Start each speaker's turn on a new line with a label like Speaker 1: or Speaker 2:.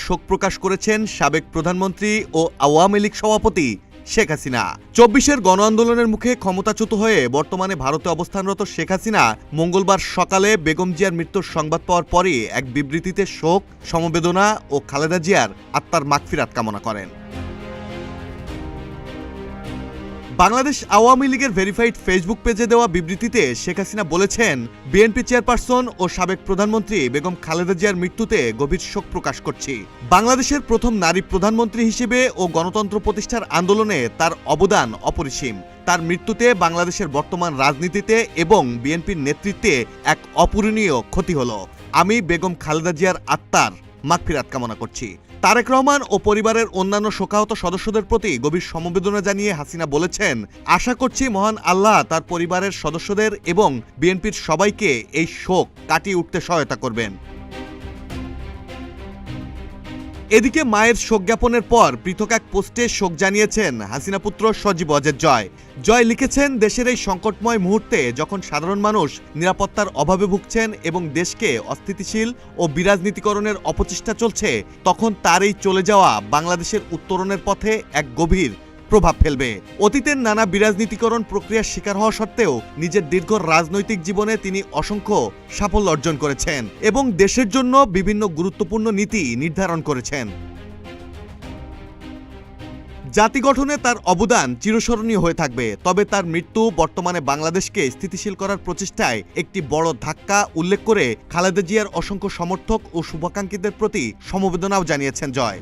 Speaker 1: শোক প্রকাশ করেছেন সাবেক প্রধানমন্ত্রী ও আওয়ামী লীগ সভাপতি শেখ হাসিনা। ২৪-এর গণ আন্দোলনের মুখে ক্ষমতাচ্যুত হয়ে বর্তমানে ভারতে অবস্থানরত শেখ হাসিনা মঙ্গলবার সকালে বেগম জিয়ার মৃত্যুর সংবাদ পাওয়ার পরই এক বিবৃতিতে শোক, সমবেদনা ও খালেদা জিয়ার আত্মার মাগফিরাত কামনা করেন। বাংলাদেশ আওয়ামী লীগের ভেরিফাইড ফেসবুক পেজে দেওয়া বিবৃতিতে শেখ হাসিনা বলেছেন, বিএনপি চেয়ারপারসন ও সাবেক প্রধানমন্ত্রী বেগম খালেদা জিয়ার মৃত্যুতে গভীর শোক প্রকাশ করছি। বাংলাদেশের প্রথম নারী প্রধানমন্ত্রী হিসেবে ও গণতন্ত্র প্রতিষ্ঠার আন্দোলনে তার অবদান অপরিসীম। তার মৃত্যুতে বাংলাদেশের বর্তমান রাজনীতিতে এবং বিএনপির নেতৃত্বে এক অপূরণীয় ক্ষতি হলো। আমি বেগম খালেদা জিয়ার আত্মার মাগফিরাত কামনা করছি। তারেক রহমান ও পরিবারের অন্যান্য শোকাহত সদস্যদের প্রতি গভীর সমবেদনা জানিয়ে হাসিনা বলেছেন, আশা করছি মহান আল্লাহ তার পরিবারের সদস্যদের এবং বিএনপির সবাইকে এই শোক কাটিয়ে উঠতে সহায়তা করবেন। এদিকে মায়ের শোক জ্ঞাপনের পর পৃথক এক পোস্টে শোক জানিয়েছেন হাসিনা পুত্র সজীব ওয়াজেদ জয়। জয় লিখেছেন, দেশের এই সংকটময় মুহূর্তে যখন সাধারণ মানুষ নিরাপত্তার অভাবে ভুগছেন এবং দেশকে অস্থিতিশীল ও বিরাজনীতিকরণের অপচেষ্টা চলছে, তখন তার এই চলে যাওয়া বাংলাদেশের উত্তরণের পথে এক গভীর প্রভাব ফেলবে। অতীতের নানা বিরাজনীতিকরণ প্রক্রিয়ার শিকার হওয়া সত্ত্বেও নিজের দীর্ঘ রাজনৈতিক জীবনে তিনি অসংখ্য সাফল্য অর্জন করেছেন এবং দেশের জন্য বিভিন্ন গুরুত্বপূর্ণ নীতি নির্ধারণ করেছেন। জাতি গঠনে তার অবদান চিরস্মরণীয় হয়ে থাকবে। তবে তার মৃত্যু বর্তমানে বাংলাদেশকে স্থিতিশীল করার প্রচেষ্টায় একটি বড় ধাক্কা উল্লেখ করে খালেদা জিয়ার অসংখ্য সমর্থক ও শুভাকাঙ্ক্ষীদের প্রতি সমবেদনাও জানিয়েছেন জয়।